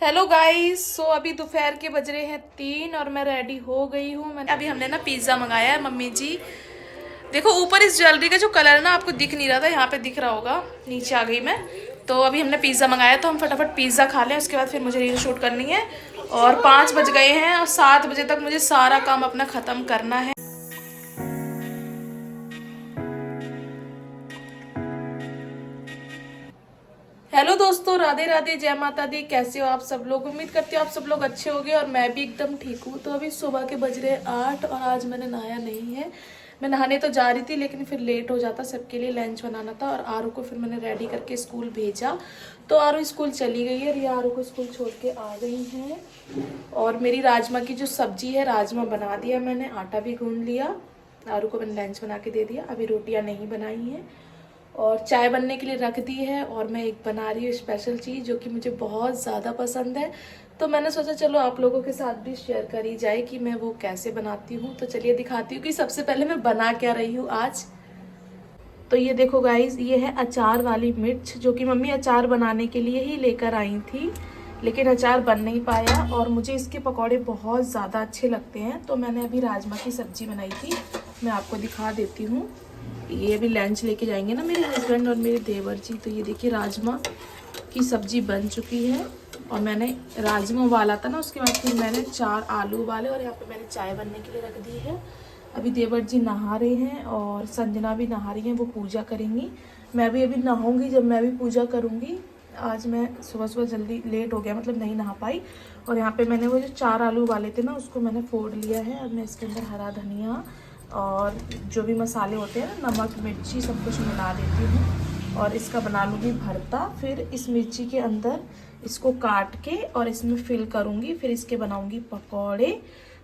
Hello guys. सो अभी दोपहर के बज रहे हैं 3 और मैं रेडी हो गई हूँ। मैंने अभी हमने ना पिज़्ज़ा मंगाया है। मम्मी जी देखो, ऊपर इस ज्वेलरी का जो कलर है ना आपको दिख नहीं रहा था, यहाँ पे दिख रहा होगा। नीचे आ गई मैं। तो अभी हमने पिज़्ज़ा मंगाया तो हम फटाफट पिज़्ज़ा खा लें, उसके बाद फिर मुझे रील शूट करनी है। और 5 बज गए हैं और 7 बजे तक मुझे सारा काम अपना ख़त्म करना है। हेलो दोस्तों, राधे राधे, जय माता दी। कैसे हो आप सब लोग? उम्मीद करती हूँ आप सब लोग अच्छे होंगे और मैं भी एकदम ठीक हूँ। तो अभी सुबह के बज रहे 8 और आज मैंने नहाया नहीं है। मैं नहाने तो जा रही थी लेकिन फिर लेट हो जाता, सबके लिए लंच बनाना था। और आरू को फिर मैंने रेडी करके स्कूल भेजा। तो आरू स्कूल चली गई है, रिया आरू को स्कूल छोड़ के आ गई हैं। और मेरी राजमा की जो सब्जी है, राजमा बना दिया मैंने, आटा भी गूंद लिया। आरू को मैंने लंच बना के दे दिया। अभी रोटियाँ नहीं बनाई हैं और चाय बनने के लिए रख दी है। और मैं एक बना रही हूँ स्पेशल चीज़ जो कि मुझे बहुत ज़्यादा पसंद है। तो मैंने सोचा चलो आप लोगों के साथ भी शेयर करी जाए कि मैं वो कैसे बनाती हूँ। तो चलिए दिखाती हूँ कि सबसे पहले मैं बना क्या रही हूँ आज। तो ये देखो गाइज, ये है अचार वाली मिर्च जो कि मम्मी अचार बनाने के लिए ही लेकर आई थी, लेकिन अचार बन नहीं पाया। और मुझे इसके पकौड़े बहुत ज़्यादा अच्छे लगते हैं। तो मैंने अभी राजमा की सब्ज़ी बनाई थी, मैं आपको दिखा देती हूँ। ये अभी लंच लेके जाएंगे ना मेरे हस्बैंड और मेरे देवर जी। तो ये देखिए राजमा की सब्ज़ी बन चुकी है। और मैंने राजमा उबाला था ना, उसके बाद फिर मैंने 4 आलू उबाले और यहाँ पे मैंने चाय बनने के लिए रख दी है। अभी देवर जी नहा रहे हैं और संजना भी नहा रही हैं, वो पूजा करेंगी। मैं भी अभी नहाऊंगी, जब मैं भी पूजा करूँगी। आज मैं सुबह सुबह जल्दी लेट हो गया, मतलब नहीं नहा पाई। और यहाँ पे मैंने वो जो 4 आलू उबाले थे ना, उसको मैंने फोड़ लिया है। अब मैं इसके अंदर हरा धनिया और जो भी मसाले होते हैं ना, नमक मिर्ची सब कुछ मिला देती हूँ और इसका बना लूँगी भरता। फिर इस मिर्ची के अंदर इसको काट के और इसमें फिल करूँगी, फिर इसके बनाऊँगी पकौड़े।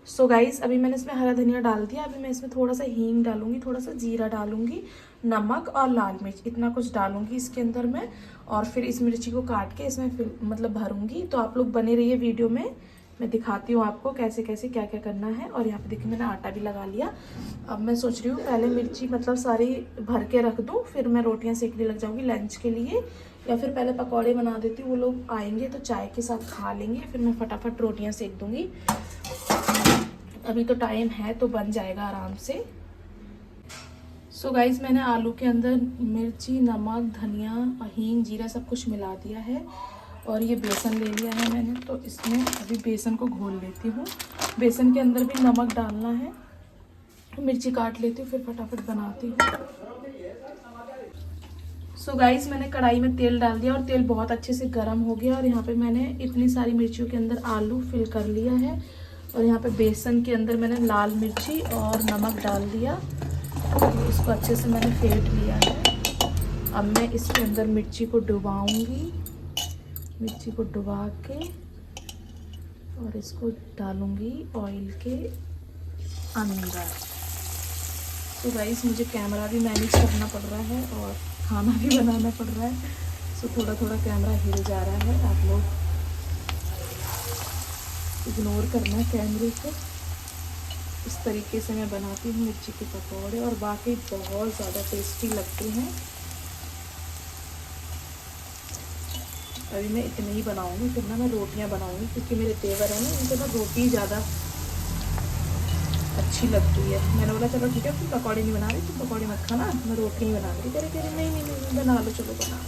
सो गाइस, अभी मैंने इसमें हरा धनिया डाल दिया। अभी मैं इसमें थोड़ा सा हींग डालूँगी, थोड़ा सा जीरा डालूँगी, नमक और लाल मिर्च, इतना कुछ डालूँगी इसके अंदर मैं। और फिर इस मिर्ची को काट के इसमें फिल मतलब भरूँगी। तो आप लोग बने रहिए वीडियो में, मैं दिखाती हूँ आपको कैसे कैसे क्या क्या करना है। और यहाँ पे देखिए मैंने आटा भी लगा लिया। अब मैं सोच रही हूँ पहले मिर्ची मतलब सारी भर के रख दूँ, फिर मैं रोटियाँ सेकने लग जाऊँगी लंच के लिए। या फिर पहले पकौड़े बना देती हूँ, वो लोग आएंगे तो चाय के साथ खा लेंगे, फिर मैं फटाफट रोटियाँ सेक दूँगी। अभी तो टाइम है तो बन जाएगा आराम से। सो गाइस, मैंने आलू के अंदर मिर्ची, नमक, धनिया, हींग, जीरा सब कुछ मिला दिया है। और ये बेसन ले लिया है मैंने, तो इसमें अभी बेसन को घोल लेती हूँ। बेसन के अंदर भी नमक डालना है। मिर्ची काट लेती हूँ, फिर फटाफट बनाती हूँ। सो गाइस, मैंने कढ़ाई में तेल डाल दिया और तेल बहुत अच्छे से गर्म हो गया। और यहाँ पे मैंने इतनी सारी मिर्चियों के अंदर आलू फिल कर लिया है। और यहाँ पे बेसन के अंदर मैंने लाल मिर्ची और नमक डाल दिया। तो इसको अच्छे से मैंने फेंट लिया है। अब मैं इसके अंदर मिर्ची को डुबाऊंगी, मिर्ची को डुबा के और इसको डालूंगी ऑयल के अंदर। तो गाइस, मुझे कैमरा भी मैनेज करना पड़ रहा है और खाना भी बनाना पड़ रहा है। सो थोड़ा थोड़ा कैमरा हिल जा रहा है, आप लोग इग्नोर करना कैमरे को। इस तरीके से मैं बनाती हूँ मिर्ची के पकौड़े और बाकी बहुत ज़्यादा टेस्टी लगते हैं। अभी मैं इतने ही बनाऊंगी, फिर ना मैं रोटियां बनाऊंगी क्योंकि मेरे देवर है ना, उनको ना रोटी ज़्यादा अच्छी लगती है। मैंने बोला चलो ठीक है, तुम पकौड़े नहीं बना रही, तुम पकौड़े मत खाना, मैं रोटी नहीं बना रही। कह रही नहीं नहीं नहीं बना लो, चलो बना लो।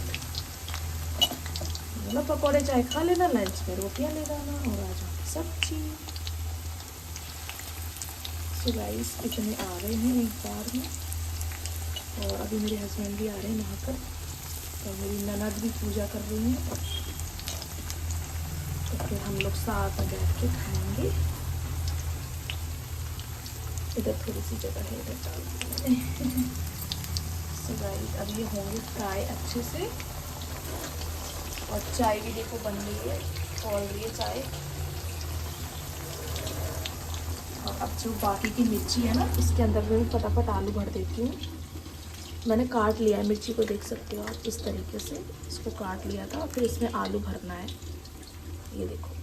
बोला पकौड़े चाहे खा लेना, लंच में रोटियाँ ले जाना और आ जाओ सब्जी। सो गाइस, इतने आ रहे हैं एक बार में। और अभी मेरे हस्बैंड भी आ रहे हैं नहाकर, तो मेरी ननद भी पूजा कर रही हैं। तो फिर हम लोग साथ में बैठ के खाएंगे। इधर थोड़ी सी जगह है, इधर डाल दी मैंने। सो गाइस, अब ये होंगे फ्राई अच्छे से। और चाय भी देखो बन रही है, खोल रही है चाय। और अब जो बाकी की मिर्ची है ना, इसके अंदर मैं फटाफट आलू भर देती हूँ। मैंने काट लिया है मिर्ची को, देख सकते हो आप, इस तरीके से इसको काट लिया था। फिर इसमें आलू भरना है, ये देखो।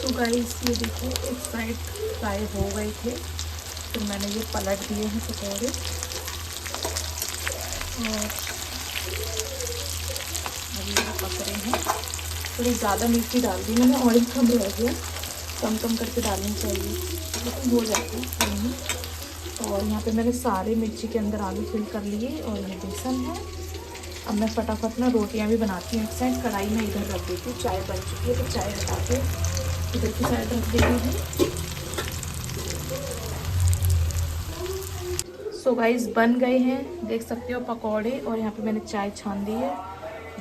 तो गाइस, ये देखो एक साइड फ्राई हो गए थे, फिर मैंने ये पलट दिए हैं पकौड़े। और अभी ये पक रहे हैं। थोड़ी ज़्यादा मिर्ची डाल दी मैंने, ऑयल कम रह गया, कम कम करके डालनी चाहिए, लेकिन हो जाता है कोई नहीं। और यहाँ पे मैंने सारे मिर्ची के अंदर आलू फिल कर लिए और ये बेसन है। अब मैं फटाफट ना रोटियाँ भी बनाती हूँ। एक साइड कढ़ाई में इधर रख देती हूँ, चाय बन चुकी है तो चाय हटा के इधर की साइड रख दे रही हूँ। सो गाइस बन गए हैं, देख सकते हो पकौड़े, और यहाँ पे मैंने चाय छान दी है।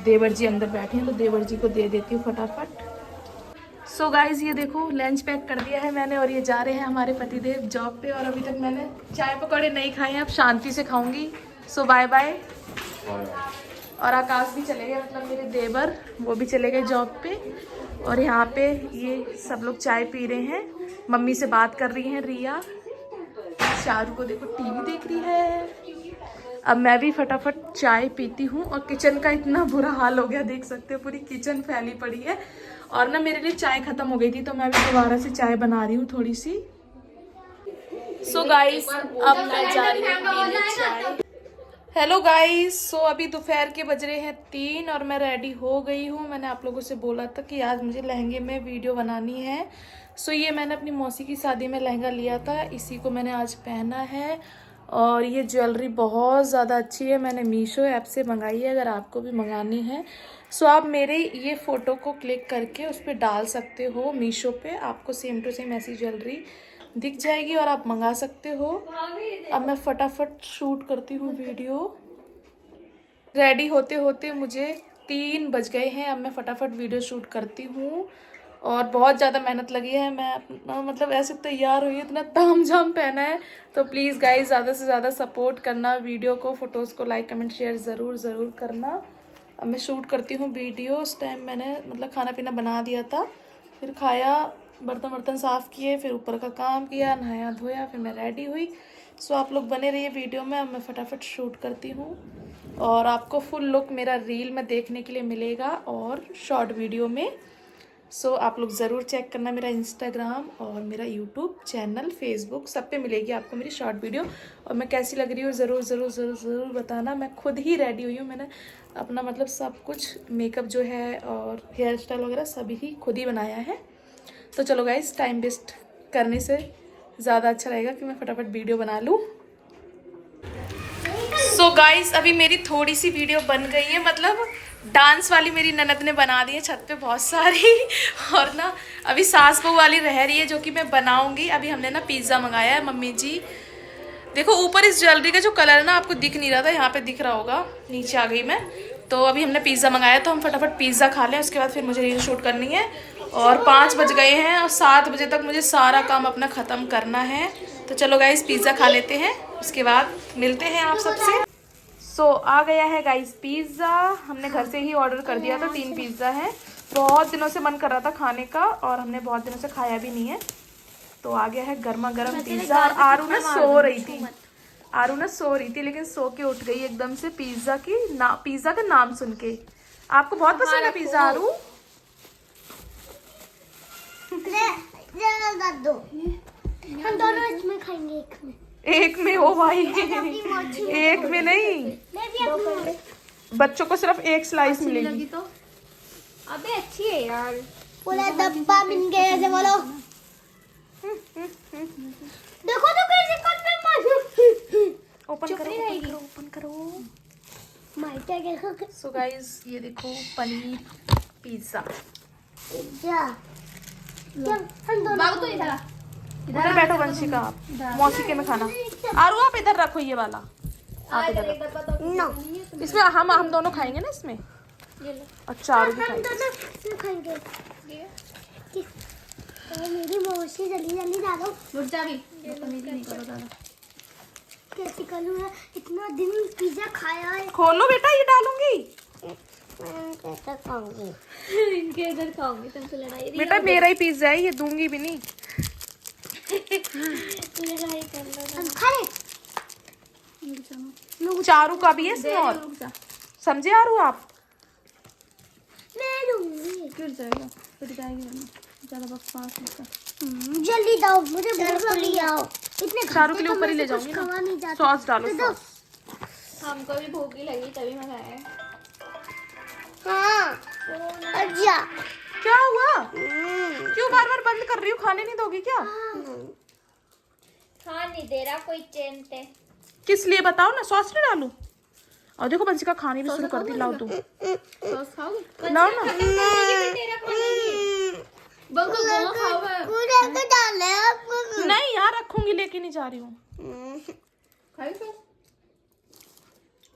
देवर जी अंदर बैठे हैं तो देवर जी को दे देती हूँ फटाफट। सो गाइस ये देखो लंच पैक कर दिया है मैंने और ये जा रहे हैं हमारे पतिदेव जॉब पे, और अभी तक मैंने चाय पकौड़े नहीं खाए हैं, अब शांति से खाऊंगी। सो बाय बाय। और आकाश भी चले गए, मतलब मेरे देवर, वो भी चले गए जॉब पे। और यहाँ पे ये सब लोग चाय पी रहे हैं, मम्मी से बात कर रही हैं रिया। शारू को देखो टीवी देख रही है। अब मैं भी फटाफट चाय पीती हूँ। और किचन का इतना बुरा हाल हो गया, देख सकते हो पूरी किचन फैली पड़ी है। और ना मेरे लिए चाय खत्म हो गई थी तो मैं भी दोबारा से चाय बना रही हूँ थोड़ी सी। सो गाइस अब मैं जा रही हूँ पीने चाय। हेलो गाइस, सो अभी दोपहर के बज रहे हैं 3 और मैं रेडी हो गई हूँ। मैंने आप लोगों से बोला था कि आज मुझे लहंगे में वीडियो बनानी है। सो ये मैंने अपनी मौसी की शादी में लहंगा लिया था, इसी को मैंने आज पहना है। और ये ज्वेलरी बहुत ज़्यादा अच्छी है, मैंने मीशो ऐप से मंगाई है, अगर आपको भी मंगानी है सो आप मेरे ये फ़ोटो को क्लिक करके उस पर डाल सकते हो मीशो पे, आपको सेम टू सेम ऐसी ज्वेलरी दिख जाएगी और आप मंगा सकते हो। अब मैं फटाफट शूट करती हूँ वीडियो। रेडी होते होते मुझे 3 बज गए हैं, अब मैं फटाफट वीडियो शूट करती हूँ। और बहुत ज़्यादा मेहनत लगी है, मैं अपना मतलब ऐसे तैयार हुई, इतना तामझाम पहना है। तो प्लीज़ गाइस ज़्यादा से ज़्यादा सपोर्ट करना, वीडियो को, फ़ोटोज़ को लाइक कमेंट शेयर ज़रूर करना। अब मैं शूट करती हूँ वीडियो। उस टाइम मैंने मतलब खाना पीना बना दिया था, फिर खाया, बर्तन साफ़ किए, फिर ऊपर का काम किया, नहाया धोया, फिर मैं रेडी हुई। सो आप लोग बने रहिए वीडियो में। अब मैं फटाफट शूट करती हूँ और आपको फुल लुक मेरा रील में देखने के लिए मिलेगा और शॉर्ट वीडियो में। सो आप लोग ज़रूर चेक करना मेरा इंस्टाग्राम और मेरा यूट्यूब चैनल, फेसबुक, सब पे मिलेगी आपको मेरी शॉर्ट वीडियो। और मैं कैसी लग रही हूँ ज़रूर बताना। मैं खुद ही रेडी हुई हूँ, मैंने अपना मतलब सब कुछ मेकअप जो है और हेयर स्टाइल वगैरह सभी ही खुद ही बनाया है। तो चलो गाइस, टाइम वेस्ट करने से ज़्यादा अच्छा रहेगा कि मैं फटाफट वीडियो बना लूँ। सो गाइस अभी मेरी थोड़ी सी वीडियो बन गई है, मतलब डांस वाली मेरी ननद ने बना दी है छत पे बहुत सारी। और ना अभी सास बहू वाली रह रही है जो कि मैं बनाऊंगी। अभी हमने ना पिज़्ज़ा मंगाया है मम्मी जी। देखो ऊपर इस ज्वेलरी का जो कलर है ना आपको दिख नहीं रहा था, यहाँ पे दिख रहा होगा, नीचे आ गई मैं। तो अभी हमने पिज़्ज़ा मंगाया तो हम फटाफट पिज़्ज़ा खा लें, उसके बाद फिर मुझे रील शूट करनी है। और 5 बज गए हैं और 7 बजे तक मुझे सारा काम अपना ख़त्म करना है। तो चलो गाइस पिज़्ज़ा खा लेते हैं, उसके बाद मिलते हैं आप सबसे। सो आ गया है गाइस पिज़्ज़ा, हमने घर से ही ऑर्डर कर दिया था, 3 पिज़्ज़ा है। बहुत दिनों से मन कर रहा था खाने का और हमने बहुत दिनों से खाया भी नहीं है। तो आ गया है गर्मा गर्म पिज़्ज़ा। और आरू ना सो रही थी, लेकिन सो के उठ गई एकदम से पिज़्ज़ा का नाम सुन के। आपको बहुत पसंद है पिज़्ज़ा आरू? हम दोनों इसमें खाएंगे, एक में हो भाई, एक में नहीं, बच्चों को सिर्फ एक स्लाइस मिलेगी। तो अबे अच्छी है यार, पूरा डब्बा मिल गया ऐसे बोलो। देखो तो कैसे कट पे मार, ओपन करो। माइटा के। सो गाइस ये देखो पनीर पिज़्ज़ा। हम दोनों तो इधर बैठो वंशिका, आप मौसी के में खाना। आरू आप इधर रखो ये वाला, आप इधर रखो। नो, इसमें हम दोनों खाएंगे ना इसमें, अच्छा आरू भी हम खाएंगे। दोनों खाएंगे। तो मेरी मौसी जल्दी डालो। रुक जा भी, बदतमीजी नहीं करो दादा। कैसे करूँ मैं, इतना दिन पिज़्ज़ा खाया है। खोलो बेटा, ये डालूंगी। कैसे खाऊंगी? इनके इधर खाओगे तुमसे लड़ाई। बेटा मेरा ही पिज़्ज़ा है, ये दूंगी भी नहीं। लड़ाई कर लो। हम खा ले। चारू का भी है इसमें और, रुक जा, समझे आरू आप? मैं लूंगी। गिर जाएगा, फिर जाएगी वरना। ज़्यादा बकवास मत कर। जल्दी दो, मुझे भूख लगी आओ। इतने चारू के लिए ऊपर ही ले जाऊंगी ना। सॉस डालो, सॉस। हमको भी भूख ही लगी तभी मैं खाया। हाँ अच्छा क्या हुआ? क्यों बार बार बंद कर रही हो? खाने नहीं दोगी क्या? हाँ नहीं दे रहा कोई चैन पे। किस लिए बताओ ना, सॉस नहीं डालूं? और देखो बंसिका खाने भी शुरू कर दी। लाओ तुम, सॉस खाओगे? लाओ ना। तेरा खाना बंको गोवा खाओगे? पूरा का डाले आपको। नहीं यार रखूंगी, लेके नहीं जा रही हूँ। खाओगे सॉस?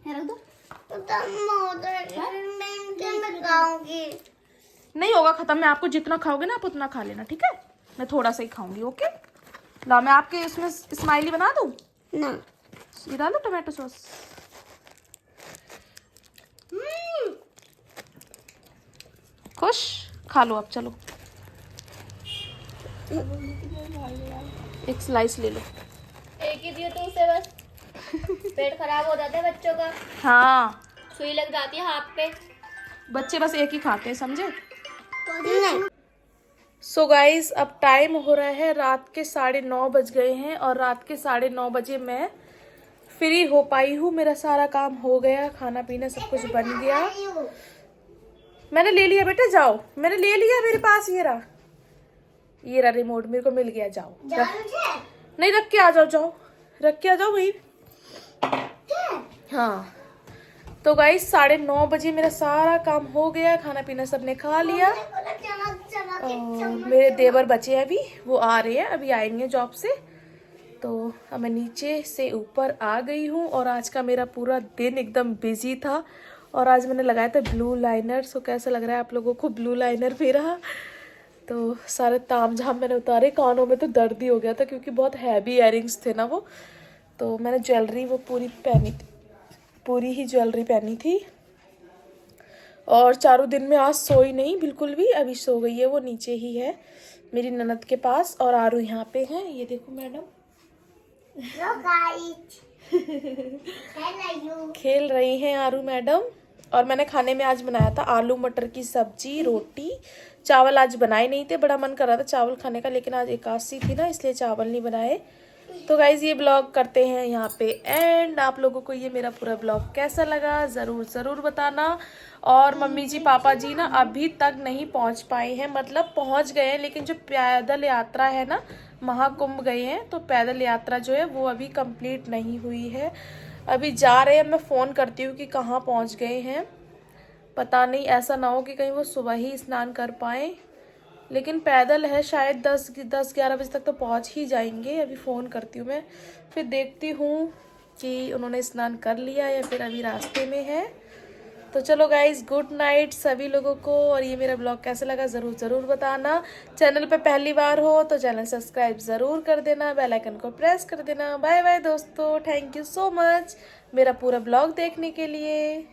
है रख दो। मैं खाऊंगी। नहीं होगा खत्म, मैं आपको जितना खाओगे ना आप उतना खा लेना, ठीक है? मैं थोड़ा सा ही खाऊंगी, ओके? ला मैं आपके इसमें स्माइली बना दूं? ना ये डालो टमाटो सॉस। खुश? खा लो अब, चलो एक स्लाइस ले लो। एक ही दियो तो उसे बस। पेट खराब हो जाता है बच्चों का, हाँ सुई लग जाती है हाथ पे। बच्चे बस एक ही खाते हैं, समझे? नहीं सो गाइज अब टाइम हो रहा है, रात के 9:30 बज गए हैं और रात के 9:30 बजे मैं फ्री हो पाई हूँ। मेरा सारा काम हो गया, खाना पीना सब कुछ बन गया। मैंने ले लिया बेटा, जाओ, मैंने ले लिया, मेरे पास ये रहा रिमोट, मेरे को मिल गया। जाओ नहीं, रख के आ जाओ, जाओ रख के आ जाओ भाई। हाँ तो गाइस 9:30 बजे मेरा सारा काम हो गया, खाना पीना सबने खा लिया। और मेरे देवर बचे हैं अभी, वो आ रहे हैं, अभी आएंगे जॉब से। तो अब मैं नीचे से ऊपर आ गई हूँ और आज का मेरा पूरा दिन एकदम बिजी था। और आज मैंने लगाया था ब्लू लाइनर। सो कैसा लग रहा है आप लोगों को ब्लू लाइनर मेरा? तो सारे ताम झाम मैंने उतारे, कानों में तो दर्द ही हो गया था क्योंकि बहुत हैवी इयररिंग्स थे ना वो। तो मैंने ज्वेलरी वो पूरी पहनी थी, पूरी ही ज्वेलरी पहनी थी। और चारों दिन में आज सोई नहीं बिल्कुल भी, अभी सो गई है, वो नीचे ही है मेरी ननद के पास। और आरू यहाँ पे है, ये देखो मैडम खेल रही हैं आरू मैडम। और मैंने खाने में आज बनाया था आलू मटर की सब्जी, रोटी, चावल आज बनाए नहीं थे। बड़ा मन कर रहा था चावल खाने का, लेकिन आज एकादशी थी ना, इसलिए चावल नहीं बनाए। तो गाइज ये ब्लॉग करते हैं यहाँ पे एंड। आप लोगों को ये मेरा पूरा ब्लॉग कैसा लगा ज़रूर बताना। और मम्मी जी पापा जी ना अभी तक नहीं पहुँच पाए हैं, मतलब पहुँच गए हैं लेकिन जो पैदल यात्रा है ना, महाकुंभ गए हैं, तो पैदल यात्रा जो है वो अभी कंप्लीट नहीं हुई है, अभी जा रहे हैं। मैं फ़ोन करती हूँ कि कहाँ पहुँच गए हैं, पता नहीं, ऐसा ना हो कि कहीं वो सुबह ही स्नान कर पाएँ। लेकिन पैदल है, शायद 10-11 बजे तक तो पहुंच ही जाएंगे। अभी फ़ोन करती हूँ मैं, फिर देखती हूँ कि उन्होंने स्नान कर लिया या फिर अभी रास्ते में है। तो चलो गाइज, गुड नाइट सभी लोगों को। और ये मेरा ब्लॉग कैसा लगा ज़रूर बताना। चैनल पे पहली बार हो तो चैनल सब्सक्राइब ज़रूर कर देना, बेल आइकन को प्रेस कर देना। बाय बाय दोस्तों, थैंक यू सो मच मेरा पूरा ब्लॉग देखने के लिए।